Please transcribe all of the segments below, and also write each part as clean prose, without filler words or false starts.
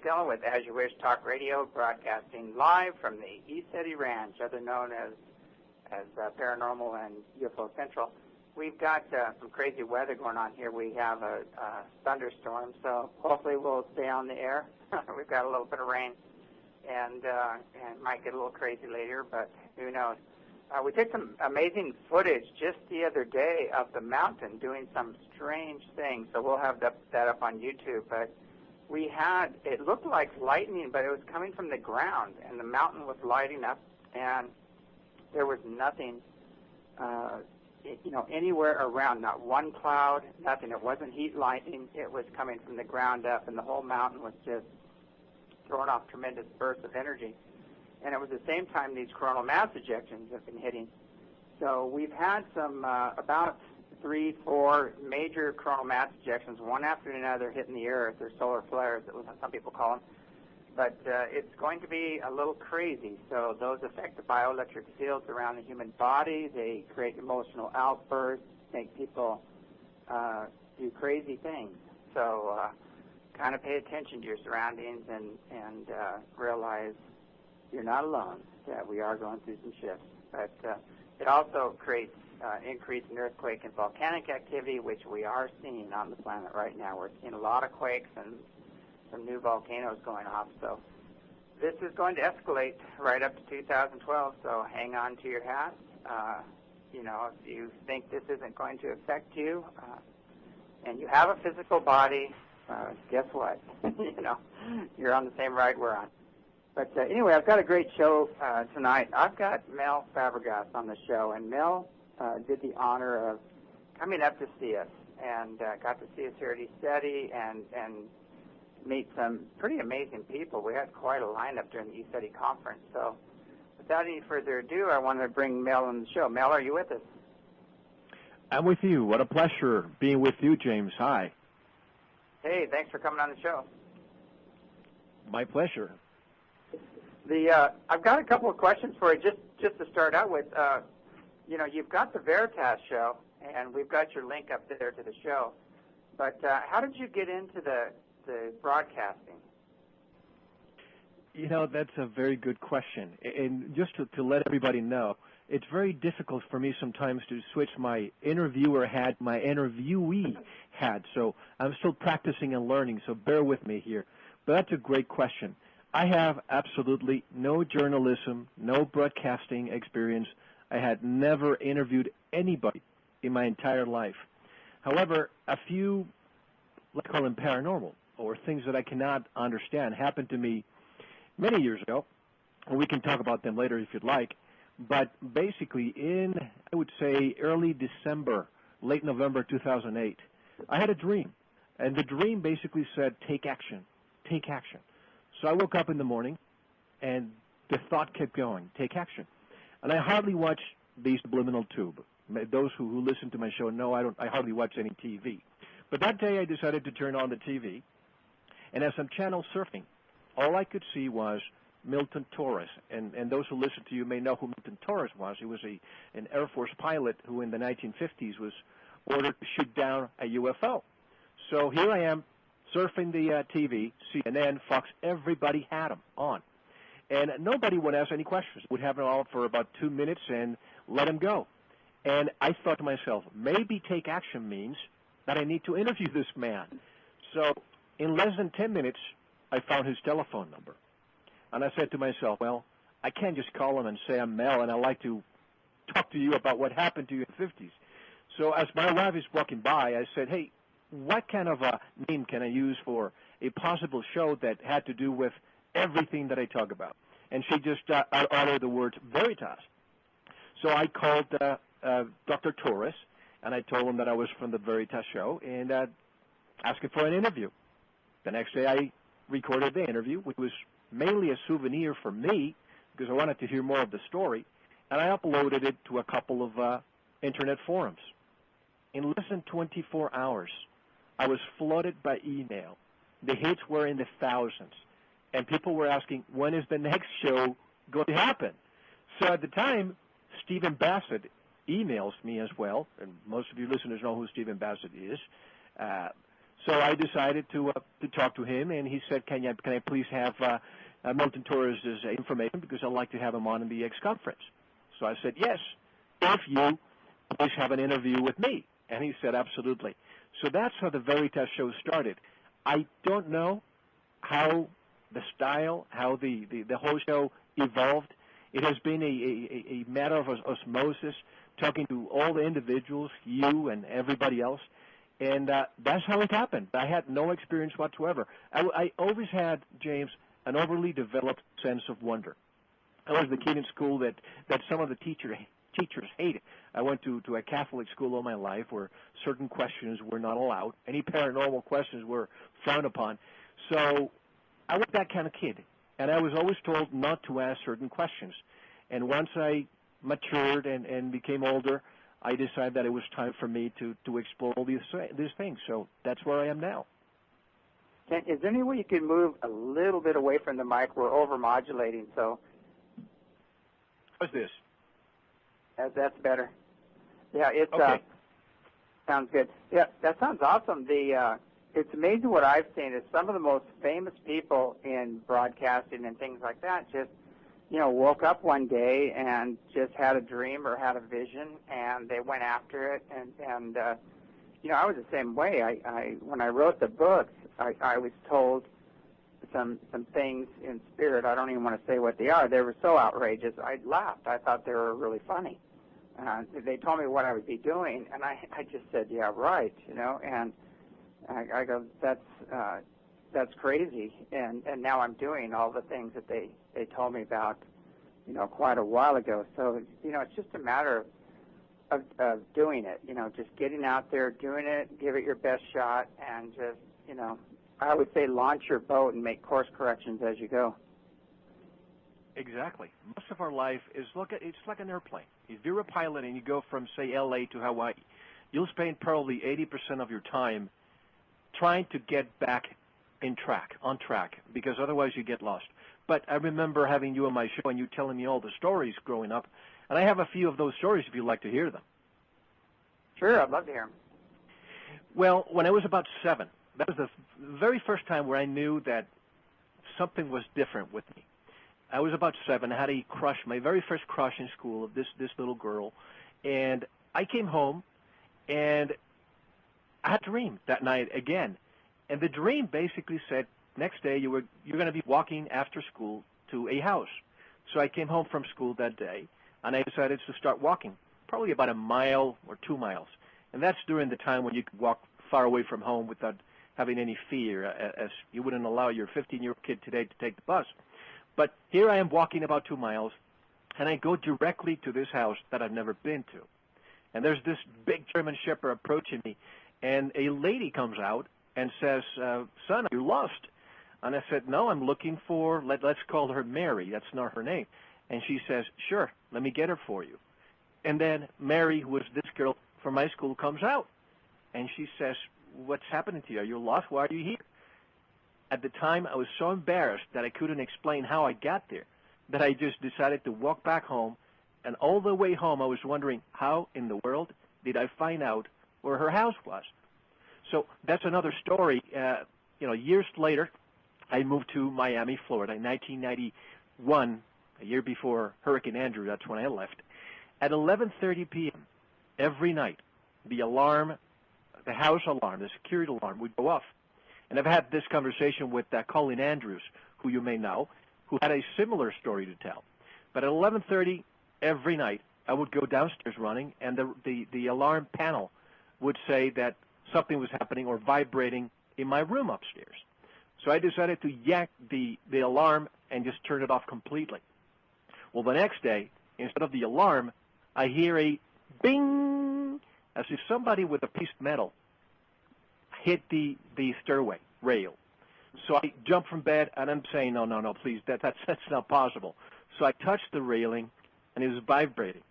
Gilliland with As You Wish Talk Radio, broadcasting live from the East Eddy Ranch, other known as Paranormal and UFO Central. We've got some crazy weather going on here. We have a thunderstorm, so hopefully we'll stay on the air. We've got a little bit of rain, and it might get a little crazy later, but who knows. We took some amazing footage just the other day of the mountain doing some strange things, so we'll have that up on YouTube. But it looked like lightning, but it was coming from the ground, and the mountain was lighting up, and there was nothing, anywhere around, not one cloud, nothing. It wasn't heat lightning. It was coming from the ground up, and the whole mountain was just throwing off tremendous bursts of energy. And it was the same time these coronal mass ejections have been hitting. So we've had some about 3-4 major coronal mass ejections, one after another, hitting the Earth, or solar flares, some people call them. But it's going to be a little crazy. So those affect the bioelectric fields around the human body. They create emotional outbursts, make people do crazy things. So kind of pay attention to your surroundings and realize you're not alone, that we are going through some shifts. But it also creates increase in earthquake and volcanic activity, which we are seeing on the planet right now. We're seeing a lot of quakes and some new volcanoes going off. So this is going to escalate right up to 2012, so hang on to your hats. If you think this isn't going to affect you, and you have a physical body, guess what? You're on the same ride we're on. But anyway, I've got a great show tonight. I've got Mel Fabergas on the show, and Mel did the honor of coming up to see us, and got to see us here at East Eddy and meet some pretty amazing people. We had quite a lineup during the East Eddy conference. So without any further ado, I wanted to bring Mel on the show. Mel, are you with us? I'm with you. What a pleasure being with you, James. Hi. Hey, thanks for coming on the show. My pleasure. I've got a couple of questions for you, just to start out with. You've got the Veritas show, and we've got your link up there to the show. But how did you get into the broadcasting? That's a very good question. And just to let everybody know, it's very difficult for me sometimes to switch my interviewer hat, my interviewee hat. So I'm still practicing and learning, so bear with me here. But that's a great question. I have absolutely no journalism, no broadcasting experience. I had never interviewed anybody in my entire life. However, a few, let's call them paranormal, or things that I cannot understand, happened to me many years ago. And we can talk about them later if you'd like. But basically in, I would say, early December, late November 2008, I had a dream. And the dream basically said, take action, take action. So I woke up in the morning, and the thought kept going, take action. And I hardly watch the subliminal tube. Those who listen to my show know I hardly watch any TV. But that day I decided to turn on the TV, and as I'm channel surfing, all I could see was Milton Torres. And those who listen to you may know who Milton Torres was. He was an Air Force pilot who in the 1950s was ordered to shoot down a UFO. So here I am, surfing the TV, CNN, Fox, everybody had them on. And nobody would ask any questions. Would have them on for about 2 minutes and let them go. And I thought to myself, maybe take action means that I need to interview this man. So in less than 10 minutes, I found his telephone number. And I said to myself, well, I can't just call him and say I'm Mel and I'd like to talk to you about what happened to you in the 50s. So as my wife is walking by, I said, hey, what kind of a name can I use for a possible show that had to do with everything that I talk about? And she just uttered the words Veritas. So I called Dr. Torres, and I told him that I was from the Veritas show and asked him for an interview. The next day I recorded the interview, which was mainly a souvenir for me because I wanted to hear more of the story, and I uploaded it to a couple of internet forums. In less than 24 hours, I was flooded by email. The hits were in the thousands, and people were asking, when is the next show going to happen? So at the time, Stephen Bassett emails me as well, and most of you listeners know who Stephen Bassett is. So I decided to talk to him, and he said, can I please have Milton Torres' information because I'd like to have him on in the X conference. So I said, yes, if you please have an interview with me. And he said, absolutely. So that's how the Veritas show started. I don't know how the style, how the whole show evolved. It has been a matter of osmosis, talking to all the individuals, you and everybody else. And that's how it happened. I had no experience whatsoever. I always had, James, an overly developed sense of wonder. I was the kid in school that some of the teachers hated. I went to a Catholic school all my life where certain questions were not allowed. Any paranormal questions were frowned upon. So I was that kind of kid, and I was always told not to ask certain questions. And once I matured and became older, I decided that it was time for me to explore all these things. So that's where I am now. Is there any way you can move a little bit away from the mic? We're over-modulating, so. What's this? That's better. Yeah, it's okay. Sounds good. Yeah, that sounds awesome. It's amazing what I've seen is some of the most famous people in broadcasting and things like that just, woke up one day and just had a dream or had a vision, and they went after it. And I was the same way. I when I wrote the books, I was told some things in spirit. I don't even want to say what they are. They were so outrageous. I laughed. I thought they were really funny. They told me what I would be doing, and I just said, yeah, right, and I go, that's crazy, and now I'm doing all the things that they told me about, quite a while ago. So, it's just a matter of doing it, just getting out there, doing it, give it your best shot, and just, I would say launch your boat and make course corrections as you go. Exactly. Most of our life is it's like an airplane. If you're a pilot and you go from, say, L.A. to Hawaii, you'll spend probably 80% of your time trying to get back on track, because otherwise you get lost. But I remember having you on my show and you telling me all the stories growing up, and I have a few of those stories if you'd like to hear them. Sure, I'd love to hear them. Well, when I was about 7, that was the very first time where I knew that something was different with me. I was about 7. I had a crush, my very first crush in school of this little girl, and I came home, and I had a dream that night again, and the dream basically said, next day you're going to be walking after school to a house. So I came home from school that day, and I decided to start walking, probably about a mile or 2 miles, and that's during the time when you could walk far away from home without having any fear, as you wouldn't allow your 15-year-old kid today to take the bus. But here I am walking about 2 miles, and I go directly to this house that I've never been to. And there's this big German Shepherd approaching me, and a lady comes out and says, son, are you lost? And I said, no, I'm looking for, let's call her Mary. That's not her name. And she says, sure, let me get her for you. And then Mary, who was this girl from my school, comes out, and she says, what's happening to you? Are you lost? Why are you here? At the time, I was so embarrassed that I couldn't explain how I got there, that I just decided to walk back home. And all the way home, I was wondering, how in the world did I find out where her house was? So that's another story. Years later, I moved to Miami, Florida in 1991, a year before Hurricane Andrew. That's when I left. At 11:30 p.m. every night, the house alarm, the security alarm would go off. And I've had this conversation with Colin Andrews, who you may know, who had a similar story to tell. But at 11:30 every night, I would go downstairs running, and the alarm panel would say that something was happening or vibrating in my room upstairs. So I decided to yank the alarm and just turn it off completely. Well, the next day, instead of the alarm, I hear a bing, as if somebody with a piece of metal hit the stairway rail. So I jumped from bed, and I'm saying, no, please, that's not possible. So I touched the railing, and it was vibrating.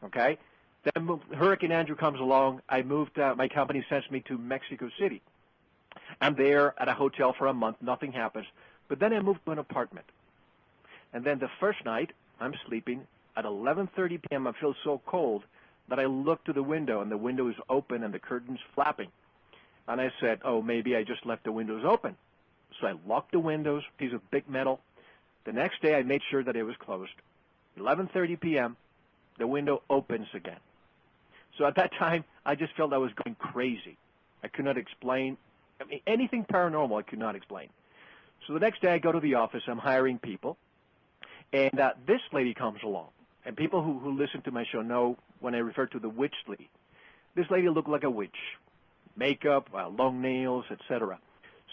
Okay? Then Hurricane Andrew comes along. I moved, my company sends me to Mexico City. I'm there at a hotel for a month. Nothing happens. But then I moved to an apartment. And then the first night, I'm sleeping. At 11:30 p.m., I feel so cold that I look to the window, and the window is open and the curtain's flapping. And I said, oh, maybe I just left the windows open. So I locked the windows, piece of big metal. The next day I made sure that it was closed. 11:30 p.m., the window opens again. So at that time, I just felt I was going crazy. I could not explain. I mean, anything paranormal I could not explain. So the next day I go to the office. I'm hiring people. And this lady comes along. And people who listen to my show know when I refer to the witch lady. This lady looked like a witch. Makeup, long nails, etc.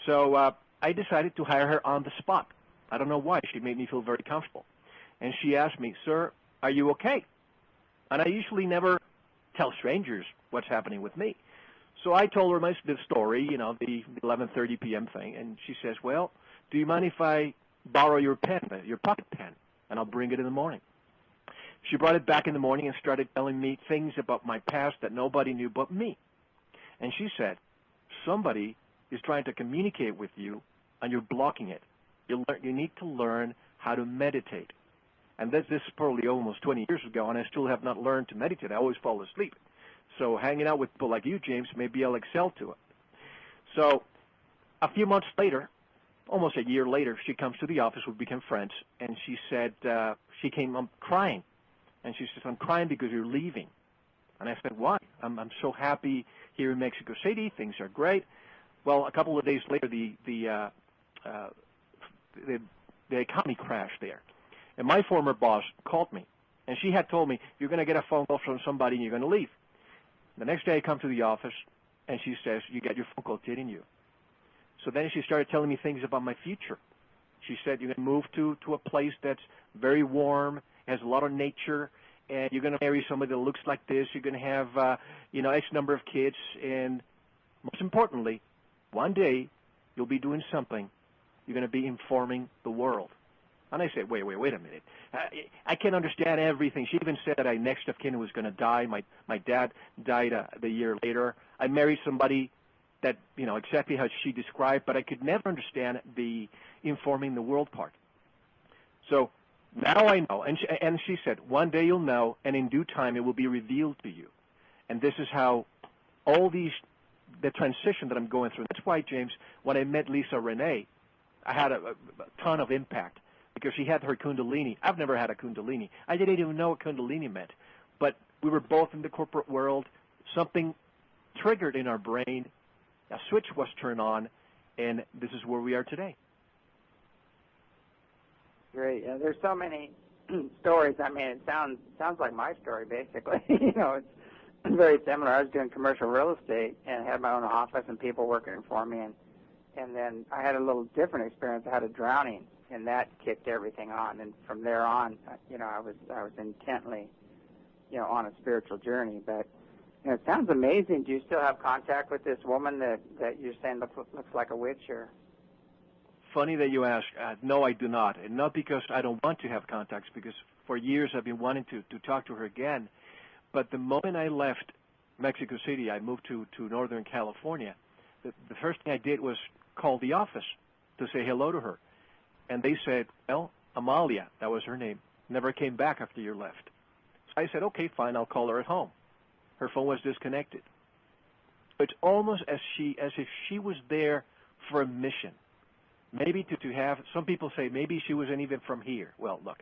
So I decided to hire her on the spot. I don't know why. She made me feel very comfortable. And she asked me, sir, are you okay? And I usually never tell strangers what's happening with me. So I told her the story, the 11:30 p.m. thing. And she says, well, do you mind if I borrow your pen, your pocket pen, and I'll bring it in the morning? She brought it back in the morning and started telling me things about my past that nobody knew but me. And she said, somebody is trying to communicate with you, and you're blocking it. You need to learn how to meditate. And this is probably almost 20 years ago, and I still have not learned to meditate. I always fall asleep. So hanging out with people like you, James, maybe I'll excel to it. So a few months later, almost a year later, she comes to the office. We became friends, and she said, she came crying. And she says, I'm crying because you're leaving. And I said, why? I'm so happy here in Mexico City. Things are great. Well, a couple of days later, the economy crashed there. And my former boss called me. And she had told me, you're going to get a phone call from somebody and you're going to leave. The next day I come to the office, and she says, you got your phone call, didn't you? So then she started telling me things about my future. She said, you're going to move to a place that's very warm, has a lot of nature, and you're going to marry somebody that looks like this. You're going to have, X number of kids, and most importantly, one day you'll be doing something. You're going to be informing the world. And I said, wait a minute. I can't understand everything. She even said that I next of kin was going to die. My dad died the year later. I married somebody that, exactly how she described, but I could never understand the informing the world part. So now I know. And she said, one day you'll know, and in due time it will be revealed to you. And this is how all the transition that I'm going through. That's why, James, when I met Lisa Renee, I had a ton of impact because she had her Kundalini. I've never had a Kundalini. I didn't even know what Kundalini meant. But we were both in the corporate world. Something triggered in our brain. A switch was turned on, and this is where we are today. Great. Yeah, there's so many stories. I mean, it sounds like my story, basically. It's very similar. I was doing commercial real estate and had my own office and people working for me, and then I had a little different experience. I had a drowning, and that kicked everything on. And from there on, I was intently, on a spiritual journey. But it sounds amazing. Do you still have contact with this woman that you're saying looks like a witch? Or? Funny that you ask. No, I do not. And not because I don't want to have contacts, because for years I've been wanting to talk to her again. But the moment I left Mexico City, I moved to Northern California. The first thing I did was call the office to say hello to her. And they said, well, Amalia, that was her name, never came back after you left. So I said, okay, fine, I'll call her at home. Her phone was disconnected. It's almost as if she was there for a mission. Maybe to have, some people say maybe she wasn't even from here. Well, look,